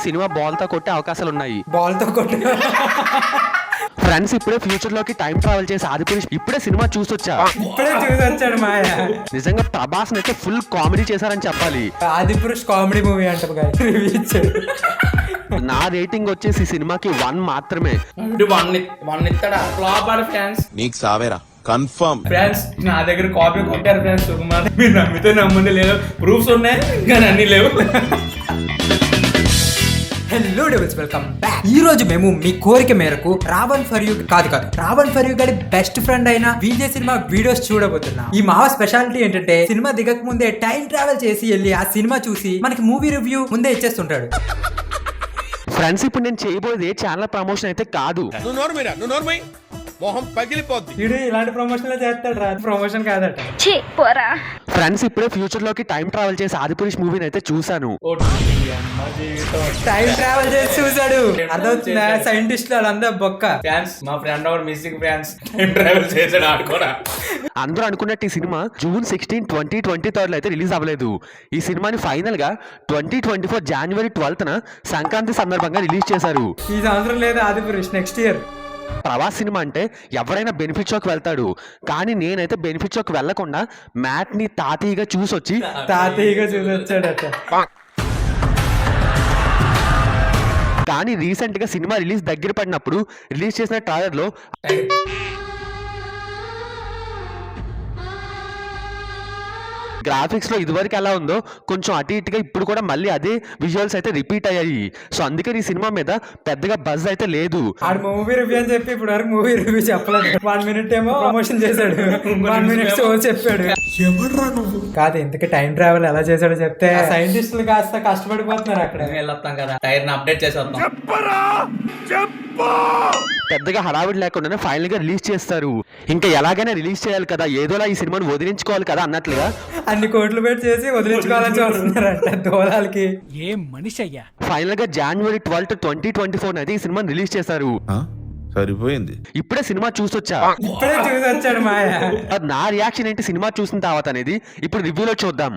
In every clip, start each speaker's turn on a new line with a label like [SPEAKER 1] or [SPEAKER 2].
[SPEAKER 1] Cinema ball తో కొట్టే అవకాశాలు ఉన్నాయి.
[SPEAKER 2] బాల్ తో కొట్టే
[SPEAKER 1] ఫ్రెండ్స్ ఇప్పుడే ఫ్యూచర్ లోకి టైం ట్రావెల్ చేసి ఆదిపురుష్ ఇప్పుడే సినిమా చూసొచ్చా.
[SPEAKER 2] ఇప్పుడే చూసొచ్చాడు మాయ.
[SPEAKER 1] నిజంగా ప్రభాస్ అయితే ఫుల్ కామెడీ చేశారని చెప్పాలి.
[SPEAKER 2] ఆదిపురుష్ కామెడీ మూవీ అంట రివ్యూ ఇచ్చాడు.
[SPEAKER 1] నా రేటింగ్ వచ్చేసి సినిమాకి 1 మాత్రమే.
[SPEAKER 3] నీకు సావేరా కన్ఫర్మ్
[SPEAKER 4] ఫ్రెండ్స్ నా దగ్గర కాపీ కొట్టారు ఫ్రెండ్స్. సుకుమార్ మీరు నమ్మితే నమ్మండి, లేదు ప్రూఫ్స్ ఉన్నాయి కానీ అన్ని లేవు.
[SPEAKER 2] Hello devils, welcome back. ఈ రోజు మేము మీ కోరిక మేరకు రావణ్ ఫర్ యూ కాదు రావణ్ ఫర్ యూ గారి బెస్ట్ ఫ్రెండ్ అయిన విజయ్ సినిమా వీడియోస్ చూడబోతున్నాం. ఈ మావ స్పెషాలిటీ ఏంటంటే సినిమా దిగక ముందే టైం ట్రావెల్ చేసి వెళ్ళి ఆ సినిమా చూసి మనకి మూవీ రివ్యూ ముందే ఇచ్చేస్తుంటాడు.
[SPEAKER 1] ఫ్రెండ్స్ ఇప్పుడు నేను చేయబోయేది ఛానల్ ప్రమోషన్ అయితే కాదు.
[SPEAKER 3] మొహం పగిలిపోద్ది.
[SPEAKER 2] వీడు ఇలాంటి ప్రమోషన్ చేస్తాడు రా, ప్రమోషన్ కాదట.
[SPEAKER 1] ఫ్రెండ్స్ ఇప్పుడే ఫ్యూచర్ లోకి టైం ట్రావెల్ చేసి ఆదిపురుష్ మూవీని అయితే చూసాను.
[SPEAKER 2] టైం ట్రావెల్ చేసి చూసాడు, అర్థమవుతుందా? సైంటిస్ట్ వాళ్ళందరూ బొక్క.
[SPEAKER 4] ఫ్రెండ్స్ మా ఫ్రెండ్ ఒకటి మిస్సింగ్ ఫ్రెండ్స్ టైం ట్రావెల్ చేసాడు ఆడుకోరా.
[SPEAKER 1] అందరూ అనుకున్నట్టు ఈ సినిమా జూన్ 16, 2023 అయితే రిలీజ్ అవ్వలేదు. ఈ సినిమాని ఫైనల్ గా 2024 జనవరి 12న సంక్రాంతి సందర్భంగా రిలీజ్ చేశారు.
[SPEAKER 2] ఈ సంవత్సరం లేదు Adipurush, next year.
[SPEAKER 1] Prabhas cinema అంటే ఎవరైనా బెనిఫిట్ షోకి వెళ్తాడు, కానీ నేనైతే బెనిఫిట్ షోకి వెళ్లకుండా మ్యాట్ ని తాతయ్యగా చూసొచ్చి
[SPEAKER 2] చూసొచ్చాడట.
[SPEAKER 1] కానీ రీసెంట్ గా సినిమా రిలీజ్ దగ్గర పడినప్పుడు రిలీజ్ చేసిన ట్రైలర్ లో గ్రాఫిక్స్ లో ఇదివరకు ఎలా ఉందో కొంచెం అటు ఇటుగా ఇప్పుడు కూడా మళ్ళీ అదే విజువల్స్ అయితే రిపీట్ అయ్యాయి. సో అందుకని ఈ సినిమా మీద పెద్దగా బజ్ అయితే లేదు.
[SPEAKER 2] ఆడు మూవీ రివ్యూ అని చెప్పి ఇప్పుడు వరకు మూవీ రివ్యూ చెప్పలేదు. 1 minute ఏమో ప్రమోషన్ చేశాడు, 1 minute షో చెప్పాడు. ఎవడ్రా నువ్వు? కాదు, ఇంతకీ టైం ట్రావెల్ ఎలా చేశాడో చెప్తే సైంటిస్టులు కాస్త కష్టపడిపోతున్నారు. అక్కడ
[SPEAKER 4] వెళ్ళొస్తాం కదా, టైర్ ని అప్డేట్ చేసేద్దాం.
[SPEAKER 1] పెద్దగా హడావిడి లేకుండానే ఫైనల్ గా రిలీజ్ చేస్తారు. ఇంకా ఎలాగైనా రిలీజ్ చేయాలి కదా, ఏదోలా ఈ సినిమాని వదిలించుకోవాలి కదా అన్నట్లుగా
[SPEAKER 2] అన్ని కోట్లు పెట్టి చేసి వదిలించుకోవాలని చూస్తున్నారంట దోలాలకి. ఏం మనిషి అయ్యా.
[SPEAKER 1] ఫైనల్ గా జనవరి 12, 2024 అయితే ఈ సినిమాని రిలీజ్ చేశారు.
[SPEAKER 3] సరిపోయింది.
[SPEAKER 1] ఇప్పుడే సినిమా చూసొచ్చా.
[SPEAKER 2] ఇప్పుడే చూసొచ్చాడు మాయ.
[SPEAKER 1] నా రియాక్షన్ ఏంటి సినిమా చూసిన తర్వాత అనేది ఇప్పుడు రివ్యూలో చూద్దాం.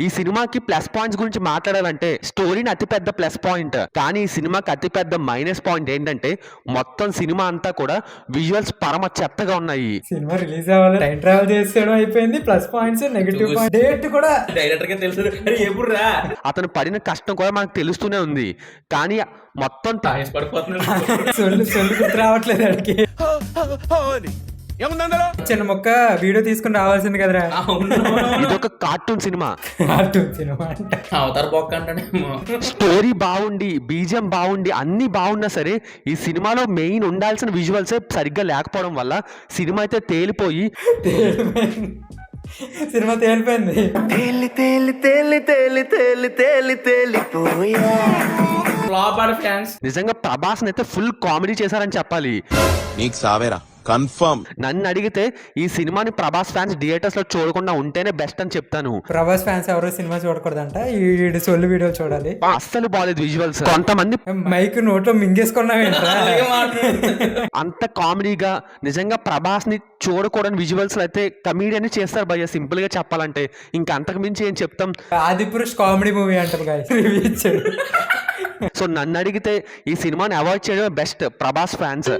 [SPEAKER 1] ఈ సినిమాకి ప్లస్ పాయింట్స్ గురించి మాట్లాడాలంటే స్టోరీని అతిపెద్ద ప్లస్ పాయింట్, కానీ ఈ సినిమాకి అతిపెద్ద మైనస్ పాయింట్ ఏంటంటే మొత్తం సినిమా అంతా కూడా విజువల్స్ పరమ చెత్తగా ఉన్నాయి.
[SPEAKER 2] సినిమా రిలీజ్ అవ్వాలి, టైం ట్రావెల్ చేసేయడం అయిపోయింది, plus points negative point. Date కూడా
[SPEAKER 4] డైరెక్టర్ గా తెలుసు ఎప్పుడు రా.
[SPEAKER 1] అతను పడిన కష్టం కూడా మనకు తెలుస్తూనే ఉంది, కానీ మొత్తం
[SPEAKER 2] సొల్లు గుర్తు రావట్లేదు అడిగి. చిన్న మొక్క వీడియో తీసుకుని రావాల్సింది కదరా.
[SPEAKER 1] ఇదొక కార్టూన్ సినిమా.
[SPEAKER 4] అవతార బొక్క అంటానేమో.
[SPEAKER 1] స్టోరీ బాగుండి, బీజిఎం బాగుండి, అన్ని బాగున్నా సరే ఈ సినిమాలో మెయిన్ ఉండాల్సిన విజువల్స్ సరిగ్గా లేకపోవడం వల్ల సినిమా అయితే తేలిపోయి
[SPEAKER 2] సినిమా తేలిపోయింది.
[SPEAKER 1] నిజంగా ప్రభాస్ అయితే ఫుల్ కామెడీ చేశారని చెప్పాలి.
[SPEAKER 3] నీకు సావేరా కన్ఫర్మ్.
[SPEAKER 1] నన్ను అడిగితే ఈ సినిమాని ప్రభాస్ ఫ్యాన్స్ థియేటర్స్ లో చూడకుండా ఉంటేనే బెస్ట్ అని చెప్తాను.
[SPEAKER 2] ప్రభాస్ ఫ్యాన్స్ ఎవరో సినిమా చూడకూడదంట, ఈ సొల్లు వీడియో చూడాలి.
[SPEAKER 1] అస్సలు బాలేదు విజువల్స్. కొంతమంది
[SPEAKER 2] మైక్ నోట్లో మింగేసుకున్నావేంట్రా.
[SPEAKER 1] అంత కామెడీగా నిజంగా ప్రభాస్ ని చూడకూడని విజువల్స్ అయితే కమీడియన్ చేస్తారు భయ్య, సింపుల్ గా చెప్పాలంటే. ఇంకా అంతకు మించి ఏం చెప్తాం.
[SPEAKER 2] ఆదిపురుష్ కామెడీ మూవీ అంటారు రివ్యూ ఇచ్చాడు.
[SPEAKER 1] సో నన్ను అడిగితే ఈ సినిమాని అవాయిడ్ చేయడం బెస్ట్ ప్రభాస్ ఫ్యాన్స్.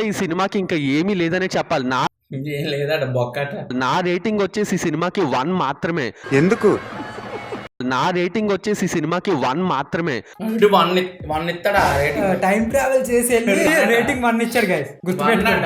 [SPEAKER 1] ఈ సినిమాకి ఇంకా ఏమీ లేదనే చెప్పాలి. నా రేటింగ్ వచ్చేసి ఈ సినిమాకి 1 మాత్రమే.
[SPEAKER 3] ఎందుకు?
[SPEAKER 1] నా రేటింగ్ వచ్చేసి సినిమాకి 1 మాత్రమే.
[SPEAKER 2] టైం ట్రావెల్ చేసి రేటింగ్ 1 ఇచ్చాడు గైస్.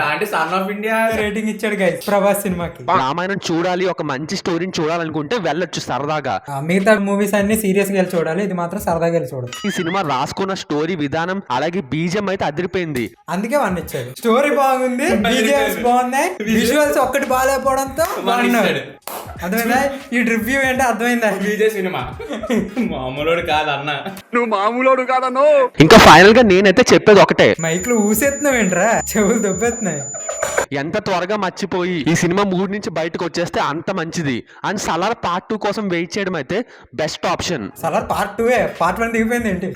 [SPEAKER 4] అంటే సన్ ఆఫ్ ఇండియా
[SPEAKER 2] రేటింగ్ ఇచ్చాడు గైస్ ప్రభాస్ సినిమాకి.
[SPEAKER 1] రామాయణం చూడాలి, ఒక మంచి స్టోరీని చూడాలనుకుంటే వెళ్ళొచ్చు సరదాగా.
[SPEAKER 2] మిగతా మూవీస్ అన్ని సీరియస్ గా వెళ్ళి చూడాలి, ఇది మాత్రం సరదాగా వెళ్ళి చూడాలి.
[SPEAKER 1] ఈ సినిమా రాసుకున్న స్టోరీ విధానం అలాగే బీజిఎం అయితే అదిరిపోయింది.
[SPEAKER 2] అందుకే 1 ఇచ్చాడు. స్టోరీ బాగుంది, బీజిఎంస్ బాగున్నాయి, విజువల్స్ ఒక్కటి బాగాలేకపోవడంతో బాగున్నాడు. అర్థమైందా? ఈ రివ్యూ ఏంటో అర్థమైందా?
[SPEAKER 4] విజయ్ సినిమా మామూలుడు కాదన్న,
[SPEAKER 3] నువ్వు మామూలుడు కాదన్నో.
[SPEAKER 1] ఇంకా ఫైనల్ గా నేనైతే చెప్పేది ఒకటే,
[SPEAKER 2] మైక్లు ఊసేస్తున్నావు ఏంట్రా, చెవులు దొబ్బెత్తున్నాయి.
[SPEAKER 1] ఎంత త్వరగా మర్చిపోయి ఈ సినిమా మూడ్ నుంచి బయటకు వచ్చేస్తే అంత మంచిది. అండ్ సలార్ పార్ట్ 2 కోసం వెయిట్ చేయడం అయితే best option.
[SPEAKER 2] Salaar part 2 part 1 దిగిపోయింది ఏంటి?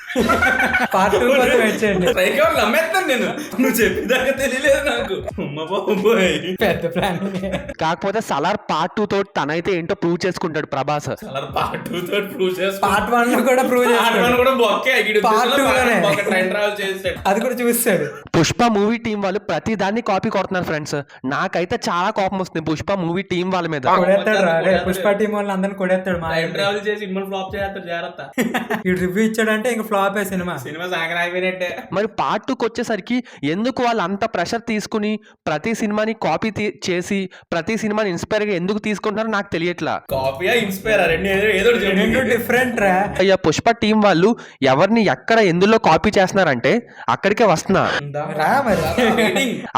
[SPEAKER 2] పార్ట్ 2 కోసం వెయిట్ చేయండి.
[SPEAKER 4] రైగా నమ్మేస్తాను నేను, నువ్వు చెప్పేదాకా తెలియలేదు నాకు. అమ్మ బాబోయ్,
[SPEAKER 2] పెద్ద ప్లాన్.
[SPEAKER 1] కాకపోతే సలార్ పార్ట్ 2 తోటి తనైతే ఏంటో ప్రూవ్ చేసుకుంటాడు ప్రభాస్.
[SPEAKER 4] అలా పార్ట్ 2 తో ప్రూవ్ చేసి
[SPEAKER 2] పార్ట్ 1 లో కూడా ప్రూవ్
[SPEAKER 4] పార్ట్ 1 కూడా బొక్కే.
[SPEAKER 2] Part 2 లోనే.
[SPEAKER 4] ట్రైన్ ట్రావెల్ చేసాడు,
[SPEAKER 2] అది కూడా చూస్తాడు.
[SPEAKER 1] పుష్ప మూవీ టీం వాళ్ళు ప్రతి దాన్ని కాపీ కొడుతున్నారు ఫ్రెండ్స్. నాకైతే చాలా కోపం వస్తుంది పుష్ప మూవీ టీం వాళ్ళ మీద.
[SPEAKER 2] కొడేస్తాడు రా, రే పుష్ప టీం వాళ్ళని అందరిని కొడేస్తాడు. మా
[SPEAKER 4] ట్రైన్ ట్రావెల్ చేసి సినిమా ఫ్లాప్ చేస్తాడు, జాగ్రత్త.
[SPEAKER 2] ఈ రివ్యూ ఇచ్చాడంటే ఇంక ఫ్లాప్ సినిమా.
[SPEAKER 4] సినిమా సాగర్ అయిపోయినట్టే.
[SPEAKER 1] మరి పార్ట్ 2కి వచ్చేసరికి ఎందుకు వాళ్ళు అంత ప్రెషర్ తీసుకుని ప్రతి సినిమాని కాపీ చేసి ప్రతి సినిమాని ఇన్స్పైర్ గా ఎందుకు తీసుకుంటున్నారో నాకు తెలియట్లా.
[SPEAKER 4] కాపీయా ఇన్స్పైర్ రెండు ఏదో
[SPEAKER 2] డిఫరెంట్ రా.
[SPEAKER 1] అయ్యా పుష్ప టీం వాళ్ళు ఎవరిని ఎక్కడ ఎందులో కాపీ చేస్తున్నారంటే అక్కడికే వస్తున్నా
[SPEAKER 2] రా మరి.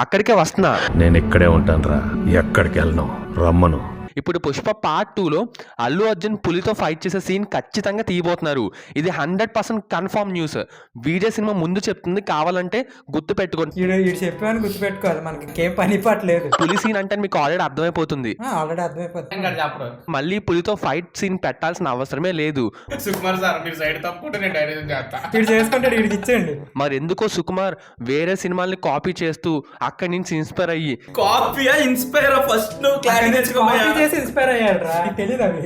[SPEAKER 1] అక్కడికే వస్తున్నా.
[SPEAKER 3] నేను ఇక్కడే ఉంటాను రా, ఎక్కడికి వెళ్ళను, రమ్మను.
[SPEAKER 1] ఇప్పుడు పుష్ప పార్ట్ 2లో అల్లు అర్జున్ పులితో ఫైట్ చేసే సీన్ ఖచ్చితంగా తీయబోతున్నారు. ఇది 100% కన్ఫర్మ్ న్యూస్. వీడియో సినిమా ముందు చెప్తుంది, కావాలంటే గుర్తు పెట్టుకోండి.
[SPEAKER 2] ఈడు చెప్పాను గుర్తు పెట్టుకోవాలి, మనకి ఇంకేం పని పట్టలేదు.
[SPEAKER 1] పులి సీన్ అంటే మీకు ఆల్రెడీ అర్థమైపోతుంది.
[SPEAKER 2] ఆల్రెడీ అర్థమైపోతుంది.
[SPEAKER 4] చెప్పరు.
[SPEAKER 1] మళ్ళీ పులితో ఫైట్ సీన్ పెట్టాల్సిన అవసరమే లేదు.
[SPEAKER 4] సుకుమార్ సార్ మీరు సైడ్ తప్పుకుంటే నేను డైరెక్షన్ చేస్తా.
[SPEAKER 2] వీడు చేసుకుంటాడు, వీడికి ఇచ్చేయండి.
[SPEAKER 1] మరి ఎందుకో సుకుమార్ వేరే సినిమాల్ని కాపీ చేస్తూ అక్కడి నుంచి ఇన్స్పైర్ అయ్యి
[SPEAKER 4] కాపీయా ఇన్స్పైర్ ఫస్ట్ నువ్వు క్లారిటీ తెచ్చుకోమయ్యా.
[SPEAKER 2] కాపీ చేసి ఇన్స్పైర్ అయ్యాడు రా, తెలియదు అవి.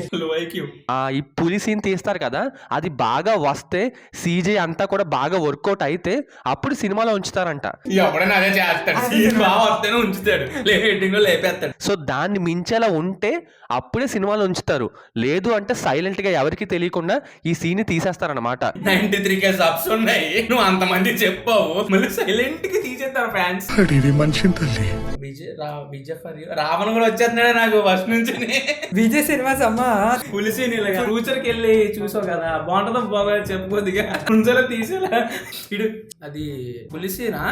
[SPEAKER 1] ఈ పులి సీన్ తీస్తారు కదా, అది బాగా వస్తే సీజే అంతా కూడా బాగా వర్కౌట్ అయితే అప్పుడు సినిమాలో ఉంచుతారంట.
[SPEAKER 4] ఎవడైనా అదే చేస్తాడు, సీన్ బాగా వస్తేనే ఉంచుతాడు, హెడ్డింగ్ లో లేపేస్తాడు.
[SPEAKER 1] సో దాన్ని మించేలా ఉంటే అప్పుడే సినిమాలో ఉంచుతారు. లేదు అంటే సైలెంట్ గా ఎవరికి తెలియకుండా ఈ సీన్ తీసేస్తారనమాట.
[SPEAKER 4] 93K సబ్స్ ఉన్నాయి, నువ్వు అంతమంది చెప్పావు, మళ్ళీ సైలెంట్ కి తీసేస్తారు ఫ్యాన్స్. రావణ కూడా వచ్చేస్తున్నాడే నాకు ఫస్ట్ నుంచి.
[SPEAKER 2] విజయ్ సినిమాస్ అమ్మా
[SPEAKER 4] పులిసి ఫ్యూచర్ కి వెళ్ళి చూసావు కదా, బాగుంటుందో బాగా చెప్పుకోదిగా ముంజలో తీసేలా ఇడు. అది పులిసినా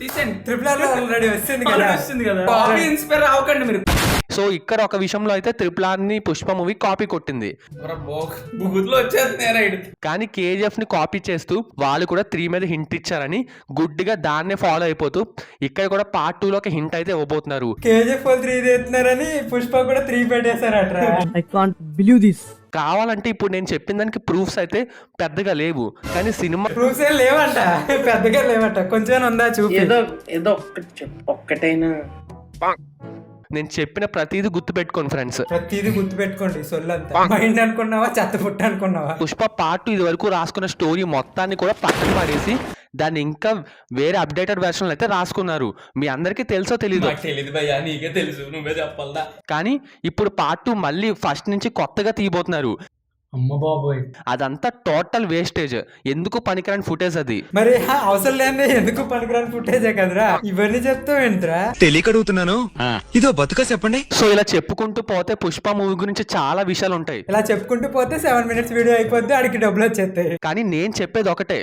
[SPEAKER 4] తీసేయండి,
[SPEAKER 2] ట్రిపుల్ ఆల్రెడీ వస్తుంది కదా.
[SPEAKER 4] వస్తుంది కదా, కాపీ ఇన్స్పైర్ అవ్వకండి మీరు.
[SPEAKER 1] సో ఇక్కడ ఒక విషయంలో అయితే RRR ని పుష్ప మూవీ కాపీ కొట్టింది.
[SPEAKER 4] బూత్లో వచ్చేస్తున్నాయి.
[SPEAKER 1] కానీ KGF ని కాపీ చేస్తూ వాళ్ళు కూడా 3 మీద హింట్ ఇచ్చారని గుడ్డిగా దాన్నే ఫాలో అయిపోతూ ఇక్కడ కూడా పార్ట్ 2 లో ఒక హింట్ అయితే ఇవ్వబోతున్నారు.
[SPEAKER 2] KGF 3 తెస్తున్నారని పుష్ప కూడా 3 పెట్టేశారట.
[SPEAKER 5] I can't believe this.
[SPEAKER 1] కావాలంటే ఇప్పుడు నేను చెప్పిన దానికి ప్రూఫ్స్ అయితే పెద్దగా లేవు, కానీ సినిమా
[SPEAKER 2] ప్రూఫ్స్ ఏం లేవంట, పెద్దగా లేవంట, కొంచెం ఉందా చూపి.
[SPEAKER 5] ఏదో ఒక్కటైనా
[SPEAKER 1] నేను చెప్పిన ప్రతిదీ గుర్తు పెట్టుకోండి ఫ్రెండ్స్.
[SPEAKER 2] ప్రతిదీ గుర్తు పెట్టుకోండి. సొల్లంతా మైండ్ అనుకున్నావా, చెత్త పుట్ట అనుకున్నావా?
[SPEAKER 1] పుష్ప పార్ట్ 2 ఇది వరకు రాసుకున్న స్టోరీ మొత్తాన్ని కూడా పక్కన పడేసి దాన్ని ఇంకా వేరే అప్డేటెడ్ వెర్షన్లు అయితే రాసుకున్నారు. మీ అందరికీ తెలుసో తెలీదు,
[SPEAKER 4] తెలియదు భయ్యా, నీకే తెలుసు, నువ్వే చెప్పాలా.
[SPEAKER 1] కానీ ఇప్పుడు పార్ట్ 2 మళ్ళీ ఫస్ట్ నుంచి కొత్తగా తీయబోతున్నారు.
[SPEAKER 4] అమ్మ బాబోయ్,
[SPEAKER 1] అదంతా టోటల్ వేస్టేజ్, ఎందుకు పనికిరాని ఫుటేజ్ అది.
[SPEAKER 2] మరి అవసరం లేని ఎందుకు పనికిరాని ఫుటేజే కదరా, ఇవన్నీ చెప్తావు ఏంట్రా?
[SPEAKER 6] తెలియక అడుగుతున్నాను, ఇదో బతుక చెప్పండి.
[SPEAKER 1] సో ఇలా చెప్పుకుంటూ పోతే పుష్ప మూవీ గురించి చాలా విషయాలు ఉంటాయి.
[SPEAKER 2] ఇలా చెప్పుకుంటూ పోతే 7 minutes వీడియో అయిపోద్ది, ఆడికి డబ్బులు వచ్చేస్తాయి.
[SPEAKER 1] కానీ నేను చెప్పేది ఒకటే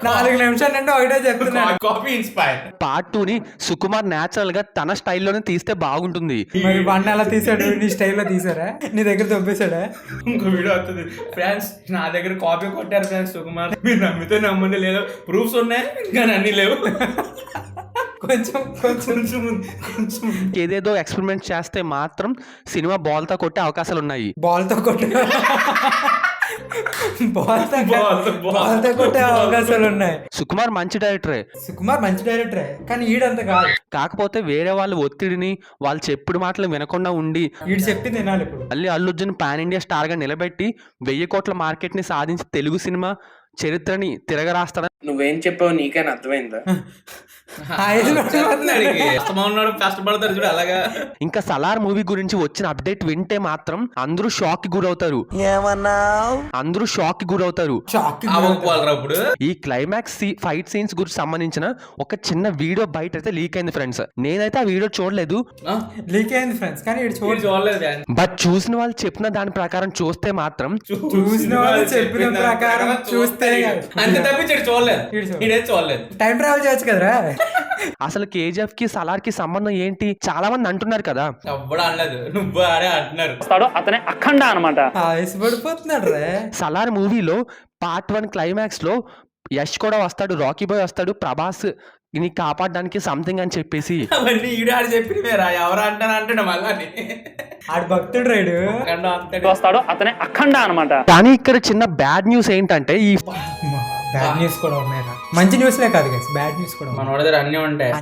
[SPEAKER 2] 4 నిమిషాలు అంటే ఒకటే చెప్తున్నాను.
[SPEAKER 4] Copy inspire.
[SPEAKER 1] పార్ట్ 2 ని సుకుమార్ నేచురల్ గా తన స్టైల్లోనే తీస్తే బాగుంటుంది.
[SPEAKER 2] మరి వన్ ఎలా తీసాడు? నీ స్టైల్లో తీసారా? నీ దగ్గర దొబ్బేశాడా?
[SPEAKER 4] ఇంకో వీడియో వస్తుంది ఫ్రెండ్స్, నా దగ్గర కాపీ కొట్టారు ఫ్రెండ్స్ సుకుమార్. మీరు నమ్మితే నమ్మండి, లేదు ప్రూఫ్స్ ఉన్నాయి కానీ అన్ని లేవు. కొంచెం
[SPEAKER 1] ఏదేదో ఎక్స్పెరిమెంట్ చేస్తే మాత్రం సినిమా బాల్ తో కొట్టే అవకాశాలు ఉన్నాయి.
[SPEAKER 2] బాల్తో కొట్టే అవకాశాలు ఉన్నాయి.
[SPEAKER 1] సుకుమార్ మంచి డైరెక్టరే,
[SPEAKER 2] సుకుమార్ మంచి డైరెక్టరే, కానీ ఈడంత కాదు.
[SPEAKER 1] కాకపోతే వేరే వాళ్ళ ఒత్తిడిని వాళ్ళు చెప్పుడు మాటలు వినకుండా ఉండి
[SPEAKER 2] ఈడు చెప్పింది వినాలి. ఇప్పుడు
[SPEAKER 1] మళ్ళీ Allu Arjun pan India star గా నిలబెట్టి 1000 కోట్ల మార్కెట్ ని సాధించి తెలుగు సినిమా చరిత్రని తిరగరాస్తాడని
[SPEAKER 5] నువ్వేం చెప్పావు నీకైనా అర్థమైందా?
[SPEAKER 4] కష్టపడతారు చూడు అలాగా.
[SPEAKER 1] ఇంకా సలార్ మూవీ గురించి వచ్చిన అప్డేట్ వింటే మాత్రం అందరూ షాక్ కి గురవుతారు. అందరూ షాక్ కి గురవుతారు.
[SPEAKER 4] ఇప్పుడు
[SPEAKER 1] ఈ క్లైమాక్స్ ఫైట్ సీన్స్ గురించి సంబంధించిన ఒక చిన్న వీడియో బయట అయితే లీక్ అయింది ఫ్రెండ్స్. నేనైతే ఆ వీడియో చూడలేదు,
[SPEAKER 2] లీక్ అయింది ఫ్రెండ్స్, కానీ
[SPEAKER 4] చూడలేదు.
[SPEAKER 1] బట్ చూసిన వాళ్ళు చెప్పిన దాని ప్రకారం చూస్తే మాత్రం
[SPEAKER 2] చూసిన వాళ్ళు చెప్పిన ప్రకారం చూస్తే
[SPEAKER 4] అంతే తప్పించాడు, చూడలేదు.
[SPEAKER 2] టైం ట్రావెల్ చేయొచ్చు కదరా.
[SPEAKER 1] అసలు KGF కి సలార్ కి సంబంధం ఏంటి చాలా మంది అంటున్నారు కదా.
[SPEAKER 4] ఎవ్వడు అనలేదు, నువ్వు ఆడే అంటున్నారు.
[SPEAKER 5] అతనే అఖండ అనమాట.
[SPEAKER 2] పడిపోతున్నాడు రే.
[SPEAKER 1] సలార్ మూవీలో పార్ట్ 1 క్లైమాక్స్ లో యష్ కూడా వస్తాడు, రాకీ బాయ్ వస్తాడు, ప్రభాస్ ని కాపాడడానికి సంథింగ్ అని చెప్పేసి
[SPEAKER 4] అవన్నీ ఈడు ఆడు చెప్పిన మేరా ఎవరు అంటాడు మళ్ళీ
[SPEAKER 2] ఆడు భక్తుడు రైడు
[SPEAKER 5] వస్తాడో అతనే అఖండ అనమాట.
[SPEAKER 1] కానీ ఇక్కడ చిన్న బ్యాడ్ న్యూస్ ఏంటంటే ఈ
[SPEAKER 2] బ్యాడ్ న్యూస్ కూడా ఉన్నాయి మంచి న్యూస్లే కాదు గైస్ బ్యాడ్ న్యూస్ కూడా
[SPEAKER 4] మన దగ్గర అన్ని ఉంటాయి.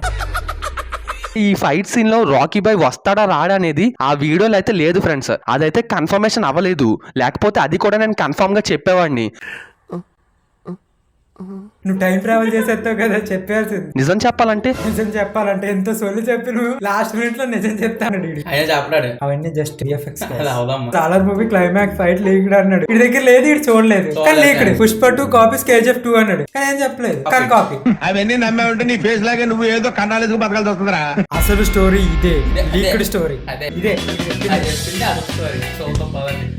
[SPEAKER 1] ఈ ఫైట్ సీన్ లో రాకీ బాయ్ వస్తాడా రాడా అనేది ఆ వీడియోలో అయితే లేదు ఫ్రెండ్స్. అదైతే కన్ఫర్మేషన్ అవ్వలేదు, లేకపోతే అది కూడా నేను కన్ఫర్మ్ గా చెప్పేవాడిని.
[SPEAKER 2] నువ్వు టైం ట్రావెల్ చేసేస్తావు కదా చెప్పాల్సింది.
[SPEAKER 1] నిజం చెప్పాలంటే
[SPEAKER 2] నిజం చెప్పాలంటే ఎంతో సొల్లు చెప్పి నువ్వు లాస్ట్ మినిట్ లో నిజం చెప్తాను.
[SPEAKER 4] అయ్యా చెప్పడాడు
[SPEAKER 2] అవన్నీ జస్ట్ విఎఫ్ఎక్స్.
[SPEAKER 4] అది అవుదమ్మా.
[SPEAKER 2] Salaar movie climax fight leaked అన్నాడు, వీడి దగ్గర లేదు, వీడు చూడలేదు కానీ లీక్డ్. పుష్ప 2 కాపీస్ KGF 2 అన్నాడు కానీ ఏం చెప్పలేదు, కానీ కాపీ.
[SPEAKER 3] అవన్నీ నమ్మే ఉంటే నీ ఫేస్ లాగే నువ్వు ఏదో కన్నాలేసుకు బతకాల్సి వస్తుందిరా.
[SPEAKER 2] అసలు స్టోరీ ఇదే, లీక్డ్ స్టోరీ
[SPEAKER 4] అదే
[SPEAKER 2] ఇదే.
[SPEAKER 4] అది చెప్పింది అది story. చూద్దాం పదండి.